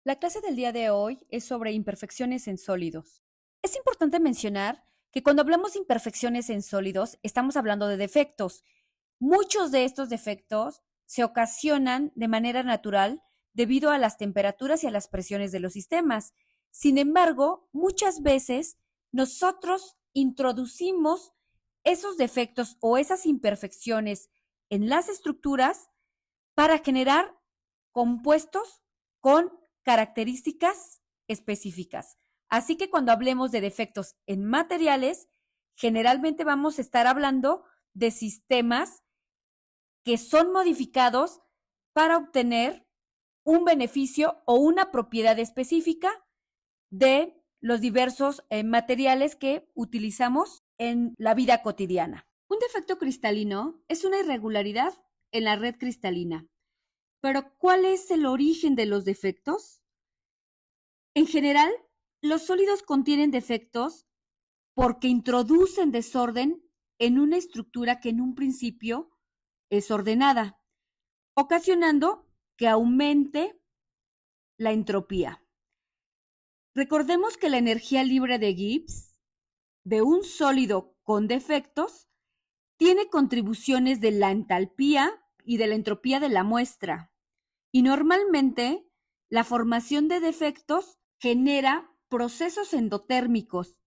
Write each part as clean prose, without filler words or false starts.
La clase del día de hoy es sobre imperfecciones en sólidos. Es importante mencionar que cuando hablamos de imperfecciones en sólidos, estamos hablando de defectos. Muchos de estos defectos se ocasionan de manera natural debido a las temperaturas y a las presiones de los sistemas. Sin embargo, muchas veces nosotros introducimos esos defectos o esas imperfecciones en las estructuras para generar compuestos con características específicas. Así que cuando hablemos de defectos en materiales, generalmente vamos a estar hablando de sistemas que son modificados para obtener un beneficio o una propiedad específica de los diversos materiales que utilizamos en la vida cotidiana. Un defecto cristalino es una irregularidad en la red cristalina. Pero, ¿cuál es el origen de los defectos? En general, los sólidos contienen defectos porque introducen desorden en una estructura que en un principio es ordenada, ocasionando que aumente la entropía. Recordemos que la energía libre de Gibbs de un sólido con defectos tiene contribuciones de la entalpía y de la entropía de la muestra. Y normalmente la formación de defectos genera procesos endotérmicos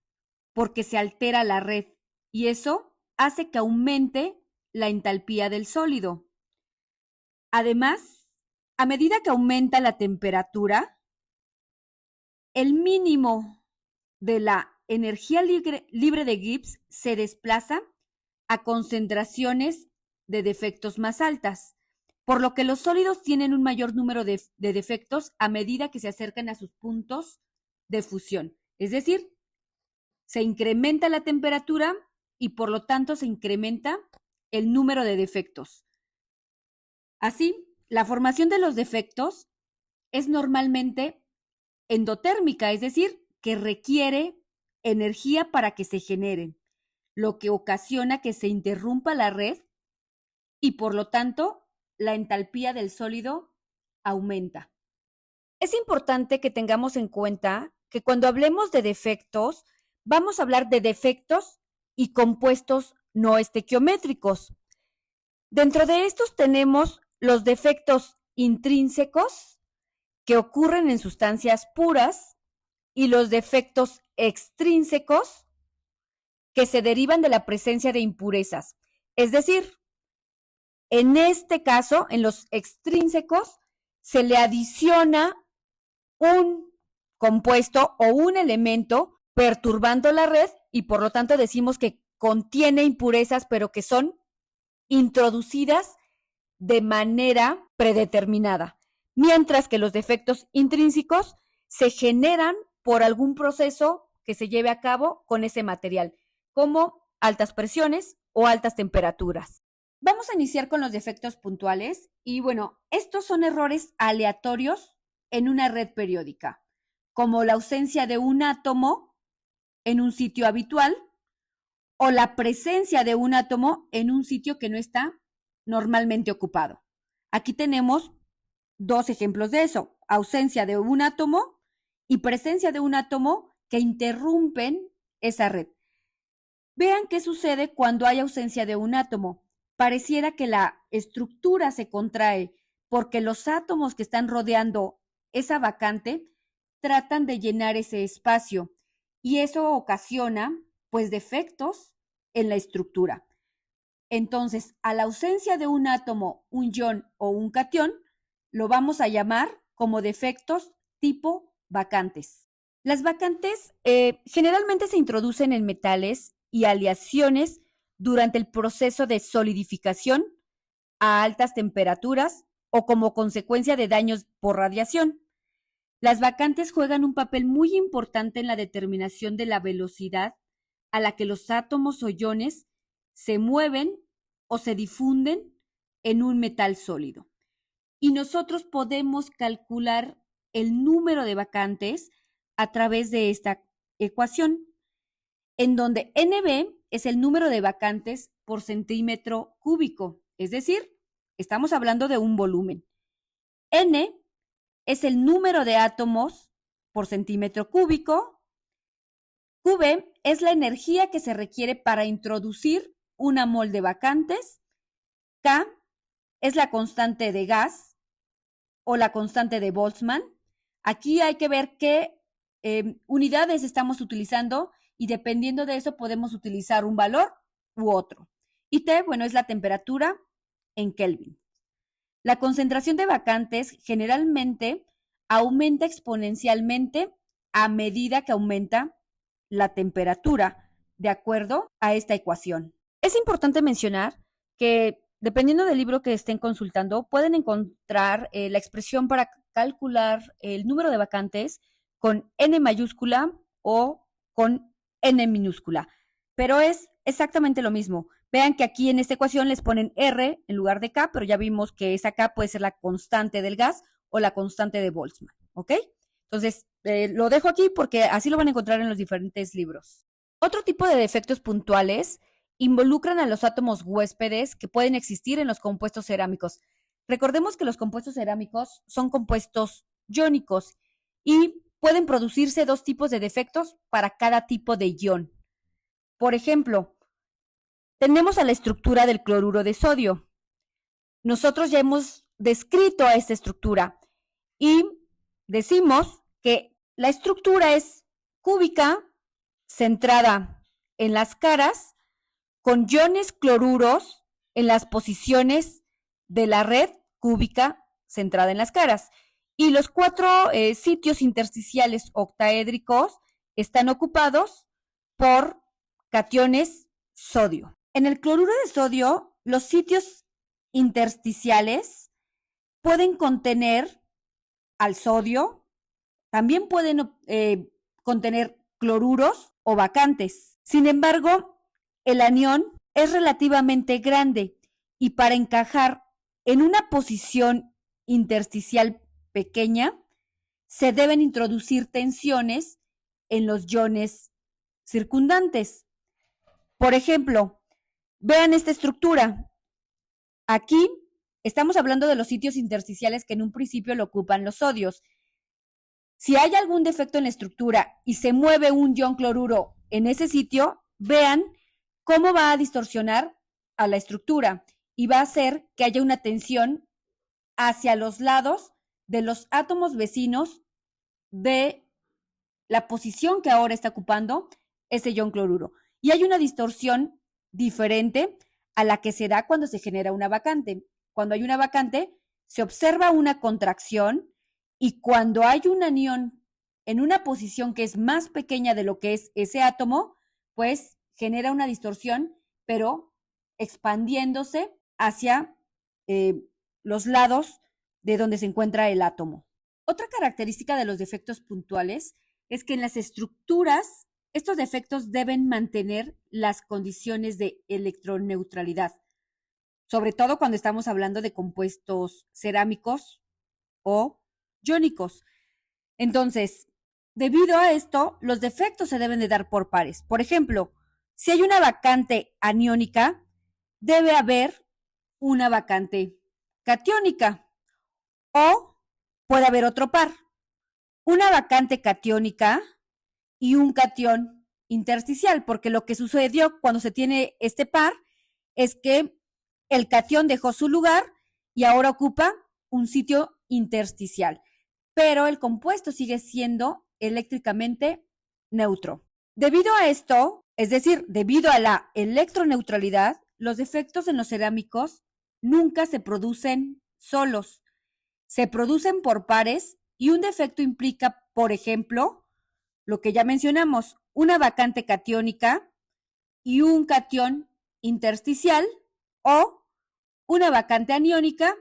porque se altera la red y eso hace que aumente la entalpía del sólido. Además, a medida que aumenta la temperatura, el mínimo de la energía libre de Gibbs se desplaza a concentraciones de defectos más altas, por lo que los sólidos tienen un mayor número de defectos a medida que se acercan a sus puntos de fusión. Es decir, se incrementa la temperatura y por lo tanto se incrementa el número de defectos. Así, la formación de los defectos es normalmente endotérmica, es decir, que requiere energía para que se generen, lo que ocasiona que se interrumpa la red y por lo tanto la entalpía del sólido aumenta. Es importante que tengamos en cuenta que cuando hablemos de defectos, vamos a hablar de defectos y compuestos no estequiométricos. Dentro de estos tenemos los defectos intrínsecos que ocurren en sustancias puras y los defectos extrínsecos que se derivan de la presencia de impurezas. Es decir, en este caso, en los extrínsecos, se le adiciona un compuesto o un elemento perturbando la red y por lo tanto decimos que contiene impurezas, pero que son introducidas de manera predeterminada, mientras que los defectos intrínsecos se generan por algún proceso que se lleve a cabo con ese material, como altas presiones o altas temperaturas. Vamos a iniciar con los defectos puntuales y bueno, estos son errores aleatorios en una red periódica, como la ausencia de un átomo en un sitio habitual o la presencia de un átomo en un sitio que no está normalmente ocupado. Aquí tenemos dos ejemplos de eso, ausencia de un átomo y presencia de un átomo que interrumpen esa red. Vean qué sucede cuando hay ausencia de un átomo. Pareciera que la estructura se contrae porque los átomos que están rodeando esa vacante tratan de llenar ese espacio y eso ocasiona pues defectos en la estructura. Entonces, a la ausencia de un átomo, un ion o un catión, lo vamos a llamar como defectos tipo vacantes. Las vacantes generalmente se introducen en metales y aleaciones durante el proceso de solidificación a altas temperaturas o como consecuencia de daños por radiación. Las vacantes juegan un papel muy importante en la determinación de la velocidad a la que los átomos o iones se mueven o se difunden en un metal sólido. Y nosotros podemos calcular el número de vacantes a través de esta ecuación, en donde NB es el número de vacantes por centímetro cúbico, es decir, estamos hablando de un volumen. N es el número de átomos por centímetro cúbico. QB es la energía que se requiere para introducir una mol de vacantes. K es la constante de gas o la constante de Boltzmann. Aquí hay que ver qué unidades estamos utilizando y dependiendo de eso podemos utilizar un valor u otro. Y T, bueno, es la temperatura en Kelvin. La concentración de vacantes generalmente aumenta exponencialmente a medida que aumenta la temperatura, de acuerdo a esta ecuación. Es importante mencionar que dependiendo del libro que estén consultando, pueden encontrar la expresión para calcular el número de vacantes con N mayúscula o con N minúscula, pero es exactamente lo mismo. Vean que aquí en esta ecuación les ponen R en lugar de K, pero ya vimos que esa K puede ser la constante del gas o la constante de Boltzmann, ¿ok? Entonces, lo dejo aquí porque así lo van a encontrar en los diferentes libros. Otro tipo de defectos puntuales involucran a los átomos huéspedes que pueden existir en los compuestos cerámicos. Recordemos que los compuestos cerámicos son compuestos iónicos y pueden producirse dos tipos de defectos para cada tipo de ion. Por ejemplo, tenemos a la estructura del cloruro de sodio. Nosotros ya hemos descrito a esta estructura y decimos que la estructura es cúbica, centrada en las caras, con iones cloruros en las posiciones de la red cúbica centrada en las caras. Y los 4 sitios intersticiales octaédricos están ocupados por cationes sodio. En el cloruro de sodio, los sitios intersticiales pueden contener al sodio, también pueden contener cloruros o vacantes. Sin embargo, el anión es relativamente grande y para encajar en una posición intersticial pequeña, se deben introducir tensiones en los iones circundantes. Por ejemplo, vean esta estructura. Aquí estamos hablando de los sitios intersticiales que en un principio lo ocupan los sodios. Si hay algún defecto en la estructura y se mueve un ion cloruro en ese sitio, vean cómo va a distorsionar a la estructura y va a hacer que haya una tensión hacia los lados de los átomos vecinos de la posición que ahora está ocupando ese ion cloruro. Y hay una distorsión diferente a la que se da cuando se genera una vacante. Cuando hay una vacante, se observa una contracción y cuando hay un anión en una posición que es más pequeña de lo que es ese átomo, pues genera una distorsión, pero expandiéndose hacia los lados de donde se encuentra el átomo. Otra característica de los defectos puntuales es que en las estructuras estos defectos deben mantener las condiciones de electroneutralidad, sobre todo cuando estamos hablando de compuestos cerámicos o iónicos. Entonces, debido a esto, los defectos se deben de dar por pares. Por ejemplo, si hay una vacante aniónica, debe haber una vacante catiónica o puede haber otro par, una vacante catiónica y un catión intersticial, porque lo que sucedió cuando se tiene este par es que el catión dejó su lugar y ahora ocupa un sitio intersticial, pero el compuesto sigue siendo eléctricamente neutro. Debido a esto, es decir, debido a la electroneutralidad, los defectos en los cerámicos nunca se producen solos, se producen por pares y un defecto implica, por ejemplo, lo que ya mencionamos, una vacante catiónica y un catión intersticial o una vacante aniónica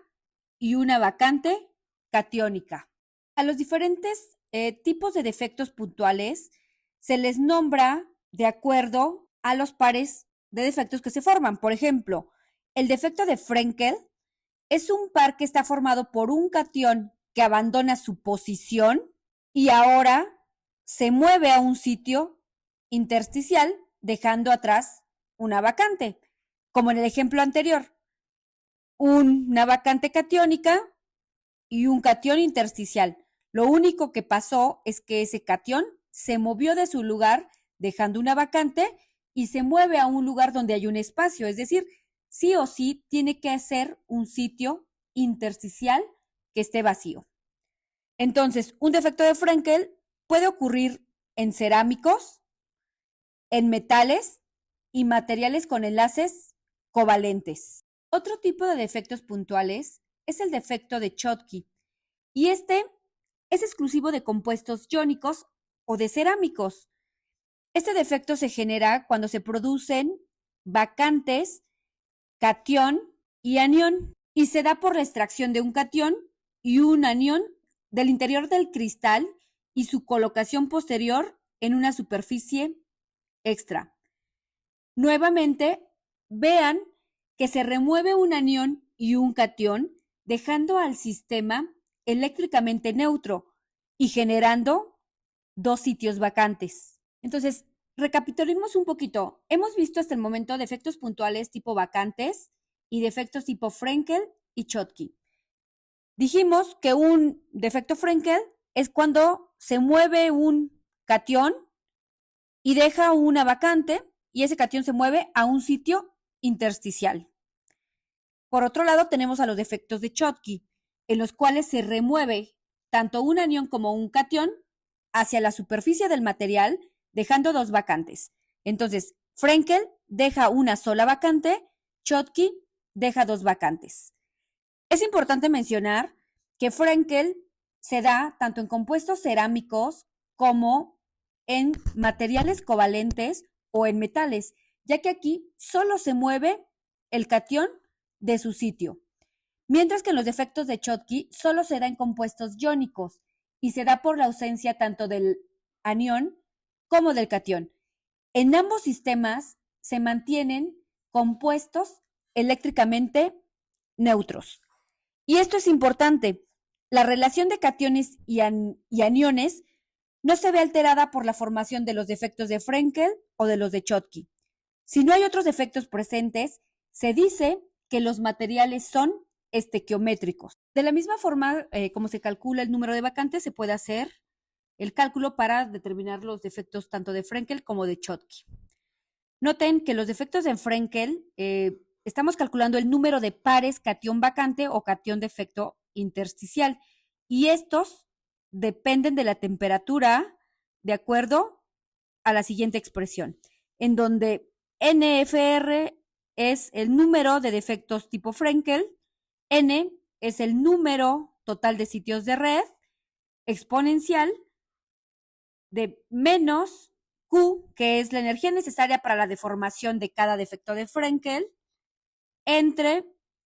y una vacante catiónica. A los diferentes tipos de defectos puntuales se les nombra de acuerdo a los pares de defectos que se forman. Por ejemplo, el defecto de Frenkel es un par que está formado por un catión que abandona su posición y ahora se mueve a un sitio intersticial dejando atrás una vacante, como en el ejemplo anterior. Una vacante catiónica y un catión intersticial. Lo único que pasó es que ese catión se movió de su lugar dejando una vacante y se mueve a un lugar donde hay un espacio, es decir, sí o sí tiene que ser un sitio intersticial que esté vacío. Entonces, un defecto de Frenkel puede ocurrir en cerámicos, en metales y materiales con enlaces covalentes. Otro tipo de defectos puntuales es el defecto de Schottky, y este es exclusivo de compuestos iónicos o de cerámicos. Este defecto se genera cuando se producen vacantes catión y anión, y se da por la extracción de un catión y un anión del interior del cristal y su colocación posterior en una superficie extra. Nuevamente, vean que se remueve un anión y un catión, dejando al sistema eléctricamente neutro y generando dos sitios vacantes. Entonces, recapitulemos un poquito. Hemos visto hasta el momento defectos puntuales tipo vacantes y defectos tipo Frenkel y Schottky. Dijimos que un defecto Frenkel es cuando se mueve un catión y deja una vacante y ese catión se mueve a un sitio intersticial. Por otro lado, tenemos a los defectos de Schottky, en los cuales se remueve tanto un anión como un catión hacia la superficie del material, dejando dos vacantes. Entonces, Frenkel deja una sola vacante, Schottky deja dos vacantes. Es importante mencionar que Frenkel se da tanto en compuestos cerámicos como en materiales covalentes o en metales, ya que aquí solo se mueve el catión de su sitio, mientras que en los defectos de Schottky solo se da en compuestos iónicos y se da por la ausencia tanto del anión como del catión. En ambos sistemas se mantienen compuestos eléctricamente neutros. Y esto es importante. La relación de cationes y aniones no se ve alterada por la formación de los defectos de Frenkel o de los de Schottky. Si no hay otros defectos presentes, se dice que los materiales son estequiométricos. De la misma forma como se calcula el número de vacantes, se puede hacer el cálculo para determinar los defectos tanto de Frenkel como de Schottky. Noten que los defectos de Frenkel, estamos calculando el número de pares catión vacante o catión defecto intersticial, y estos dependen de la temperatura de acuerdo a la siguiente expresión, en donde NFR es el número de defectos tipo Frenkel, N es el número total de sitios de red exponencial de menos Q, que es la energía necesaria para la deformación de cada defecto de Frenkel, entre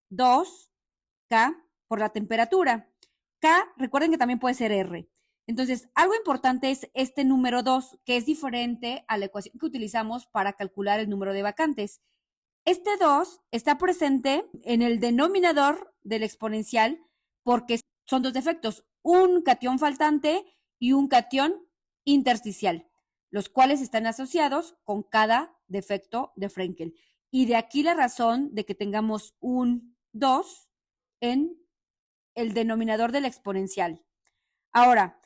2K por la temperatura. K, recuerden que también puede ser R. Entonces, algo importante es este número 2, que es diferente a la ecuación que utilizamos para calcular el número de vacantes. Este 2 está presente en el denominador del exponencial porque son dos defectos, un catión faltante y un catión intersticial, los cuales están asociados con cada defecto de Frenkel. Y de aquí la razón de que tengamos un 2 en el denominador del exponencial. Ahora,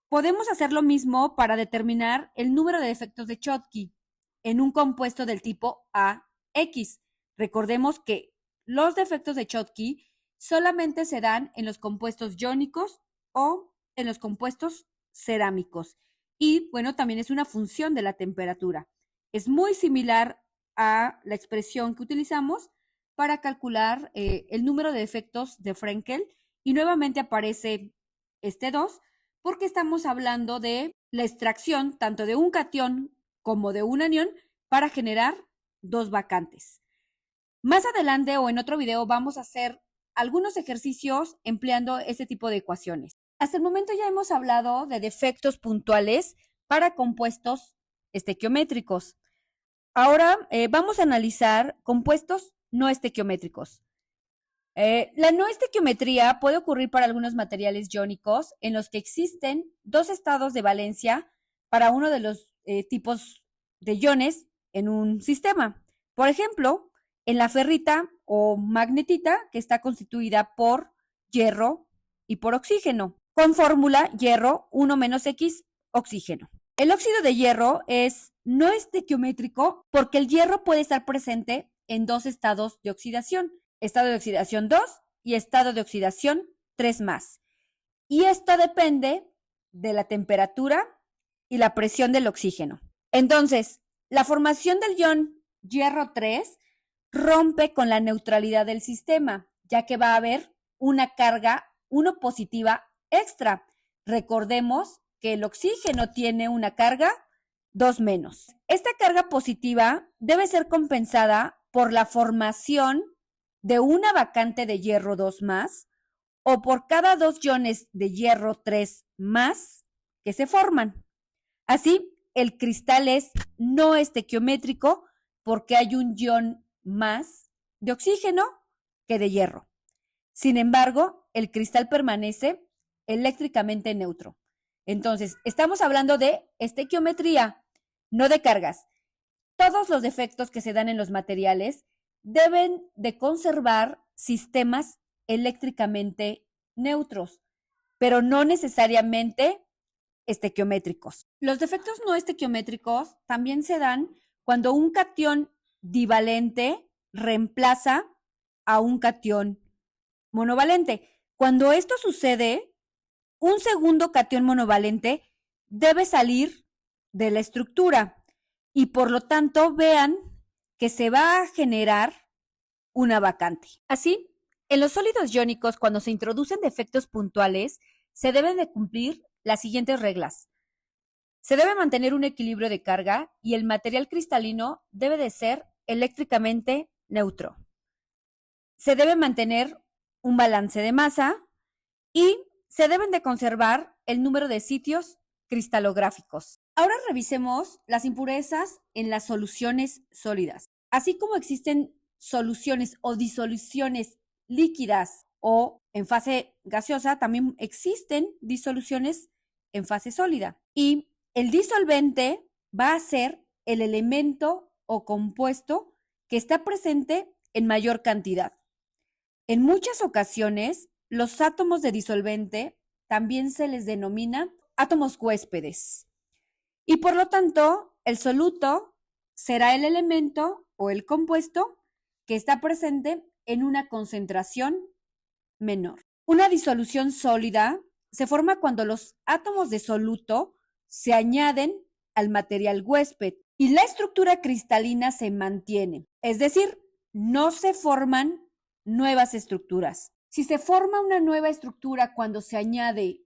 podemos hacer lo mismo para determinar el número de defectos de Schottky en un compuesto del tipo AX. Recordemos que los defectos de Schottky solamente se dan en los compuestos iónicos o en los compuestos cerámicos. Y bueno, también es una función de la temperatura. Es muy similar a la expresión que utilizamos para calcular el número de defectos de Frenkel, y nuevamente aparece este 2 porque estamos hablando de la extracción tanto de un catión como de un anión para generar dos vacantes. Más adelante o en otro video vamos a hacer algunos ejercicios empleando este tipo de ecuaciones. Hasta el momento ya hemos hablado de defectos puntuales para compuestos estequiométricos. Ahora vamos a analizar compuestos no estequiométricos. La no estequiometría puede ocurrir para algunos materiales iónicos en los que existen dos estados de valencia para uno de los tipos de iones en un sistema. Por ejemplo, en la ferrita o magnetita, que está constituida por hierro y por oxígeno, con fórmula hierro 1 menos X oxígeno. El óxido de hierro no es estequiométrico porque el hierro puede estar presente en dos estados de oxidación, estado de oxidación 2 y estado de oxidación 3 más. Y esto depende de la temperatura y la presión del oxígeno. Entonces, la formación del ion hierro 3 rompe con la neutralidad del sistema, ya que va a haber una carga 1 positiva extra. Recordemos que el oxígeno tiene una carga 2 menos. Esta carga positiva debe ser compensada por la formación de una vacante de hierro 2 más o por cada 2 iones de hierro 3 más que se forman. Así, el cristal es no estequiométrico porque hay un ion más de oxígeno que de hierro. Sin embargo, el cristal permanece eléctricamente neutro. Entonces, estamos hablando de estequiometría, no de cargas. Todos los defectos que se dan en los materiales deben de conservar sistemas eléctricamente neutros, pero no necesariamente estequiométricos. Los defectos no estequiométricos también se dan cuando un catión divalente reemplaza a un catión monovalente. Cuando esto sucede, un segundo catión monovalente debe salir de la estructura y por lo tanto vean que se va a generar una vacante. Así, en los sólidos iónicos, cuando se introducen defectos puntuales, se deben de cumplir las siguientes reglas. Se debe mantener un equilibrio de carga y el material cristalino debe de ser eléctricamente neutro. Se debe mantener un balance de masa y se deben de conservar el número de sitios cristalográficos. Ahora revisemos las impurezas en las soluciones sólidas. Así como existen soluciones o disoluciones líquidas o en fase gaseosa, también existen disoluciones en fase sólida. Y el disolvente va a ser el elemento o compuesto que está presente en mayor cantidad. En muchas ocasiones, los átomos de disolvente también se les denomina átomos huéspedes. Y por lo tanto, el soluto será el elemento o el compuesto que está presente en una concentración menor. Una disolución sólida se forma cuando los átomos de soluto se añaden al material huésped y la estructura cristalina se mantiene, es decir, no se forman nuevas estructuras. Si se forma una nueva estructura cuando se añade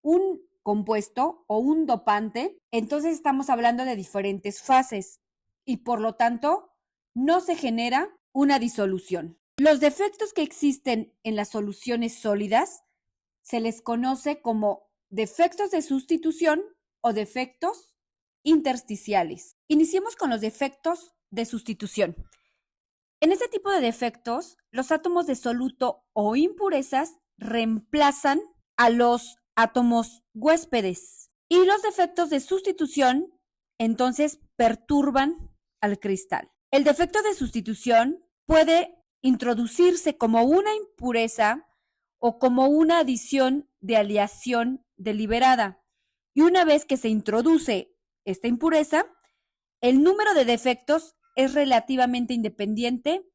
un compuesto o un dopante, entonces estamos hablando de diferentes fases y por lo tanto no se genera una disolución. Los defectos que existen en las soluciones sólidas se les conoce como defectos de sustitución o defectos intersticiales. Iniciemos con los defectos de sustitución. En este tipo de defectos, los átomos de soluto o impurezas reemplazan a los átomos huéspedes y los defectos de sustitución entonces perturban al cristal. El defecto de sustitución puede introducirse como una impureza o como una adición de aleación deliberada. Y una vez que se introduce esta impureza, el número de defectos es relativamente independiente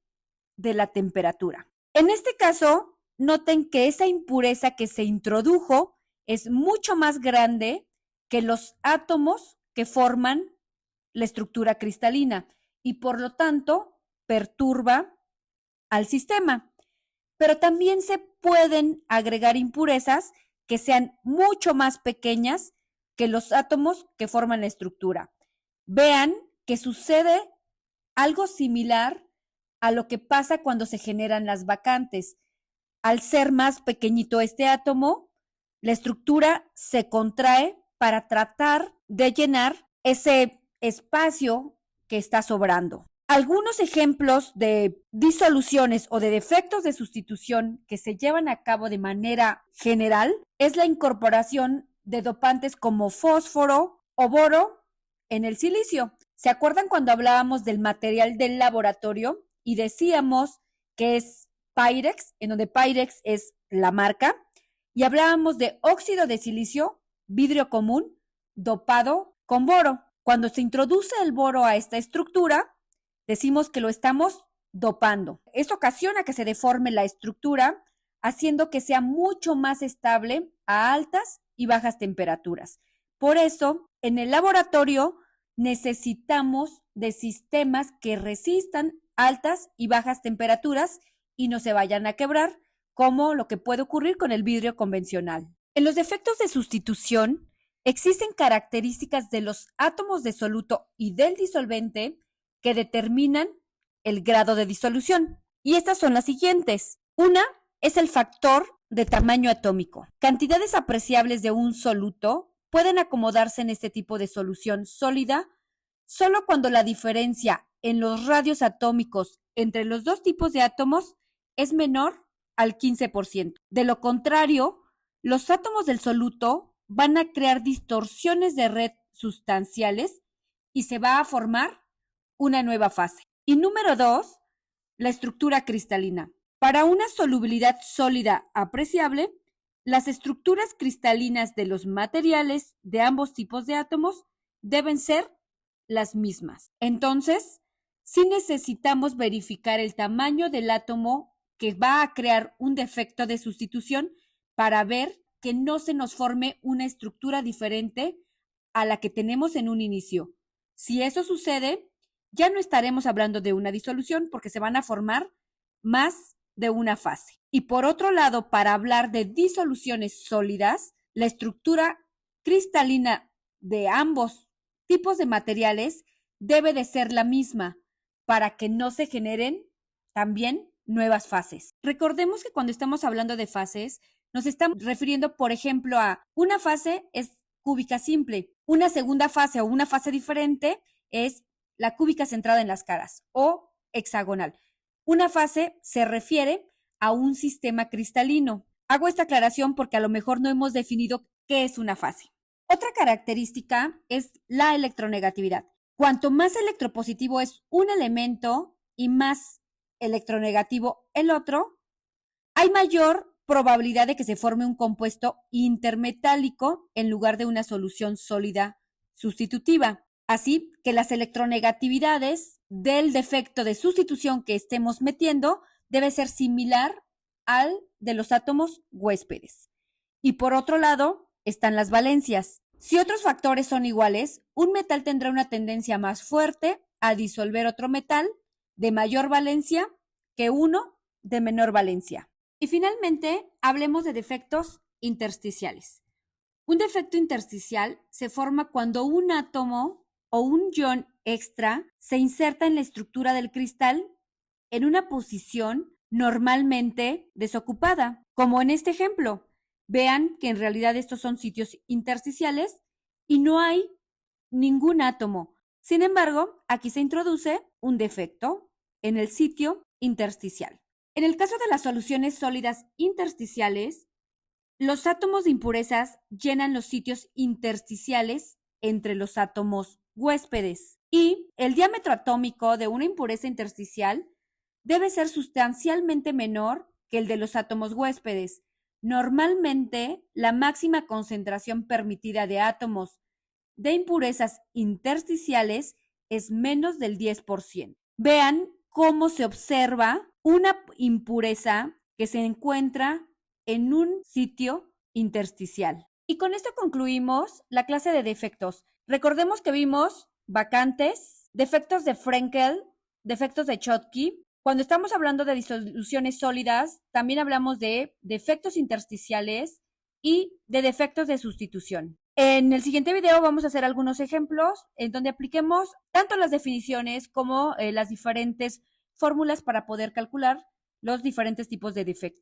de la temperatura. En este caso, noten que esa impureza que se introdujo es mucho más grande que los átomos que forman la estructura cristalina y por lo tanto perturba al sistema. Pero también se pueden agregar impurezas que sean mucho más pequeñas que los átomos que forman la estructura. Vean que sucede algo similar a lo que pasa cuando se generan las vacantes. Al ser más pequeñito este átomo, la estructura se contrae para tratar de llenar ese espacio que está sobrando. Algunos ejemplos de disoluciones o de defectos de sustitución que se llevan a cabo de manera general es la incorporación de dopantes como fósforo o boro en el silicio. ¿Se acuerdan cuando hablábamos del material del laboratorio y decíamos que es Pyrex, en donde Pyrex es la marca? y hablábamos de óxido de silicio, vidrio común, dopado con boro. Cuando se introduce el boro a esta estructura, decimos que lo estamos dopando. Esto ocasiona que se deforme la estructura, haciendo que sea mucho más estable a altas y bajas temperaturas. Por eso, en el laboratorio necesitamos de sistemas que resistan altas y bajas temperaturas y no se vayan a quebrar, como lo que puede ocurrir con el vidrio convencional. En los defectos de sustitución, existen características de los átomos de soluto y del disolvente que determinan el grado de disolución. Y estas son las siguientes. Una es el factor de tamaño atómico. Cantidades apreciables de un soluto pueden acomodarse en este tipo de solución sólida solo cuando la diferencia en los radios atómicos entre los dos tipos de átomos es menor al 15%. De lo contrario, los átomos del soluto van a crear distorsiones de red sustanciales y se va a formar una nueva fase. Y número 2, la estructura cristalina. Para una solubilidad sólida apreciable, las estructuras cristalinas de los materiales de ambos tipos de átomos deben ser las mismas. Entonces, sí necesitamos verificar el tamaño del átomo que va a crear un defecto de sustitución para ver que no se nos forme una estructura diferente a la que tenemos en un inicio. Si eso sucede, ya no estaremos hablando de una disolución porque se van a formar más de una fase. Y por otro lado, para hablar de disoluciones sólidas, la estructura cristalina de ambos tipos de materiales debe de ser la misma para que no se generen también nuevas fases. Recordemos que cuando estamos hablando de fases, nos estamos refiriendo, por ejemplo, a una fase es cúbica simple, una segunda fase o una fase diferente es la cúbica centrada en las caras o hexagonal. Una fase se refiere a un sistema cristalino. Hago esta aclaración porque a lo mejor no hemos definido qué es una fase. Otra característica es la electronegatividad. Cuanto más electropositivo es un elemento y más electronegativo el otro, hay mayor probabilidad de que se forme un compuesto intermetálico en lugar de una solución sólida sustitutiva. Así que las electronegatividades del defecto de sustitución que estemos metiendo debe ser similar al de los átomos huéspedes. Y por otro lado están las valencias. Si otros factores son iguales, un metal tendrá una tendencia más fuerte a disolver otro metal de mayor valencia que uno de menor valencia. Y finalmente, hablemos de defectos intersticiales. Un defecto intersticial se forma cuando un átomo o un ion extra se inserta en la estructura del cristal en una posición normalmente desocupada, como en este ejemplo. Vean que en realidad estos son sitios intersticiales y no hay ningún átomo. Sin embargo, aquí se introduce un defecto en el sitio intersticial. En el caso de las soluciones sólidas intersticiales, los átomos de impurezas llenan los sitios intersticiales entre los átomos huéspedes y el diámetro atómico de una impureza intersticial debe ser sustancialmente menor que el de los átomos huéspedes. Normalmente, la máxima concentración permitida de átomos de impurezas intersticiales es menos del 10%. Vean cómo se observa una impureza que se encuentra en un sitio intersticial. Y con esto concluimos la clase de defectos. Recordemos que vimos vacantes, defectos de Frenkel, defectos de Schottky. Cuando estamos hablando de disoluciones sólidas, también hablamos de defectos intersticiales y de defectos de sustitución. En el siguiente video vamos a hacer algunos ejemplos en donde apliquemos tanto las definiciones como las diferentes fórmulas para poder calcular los diferentes tipos de defectos.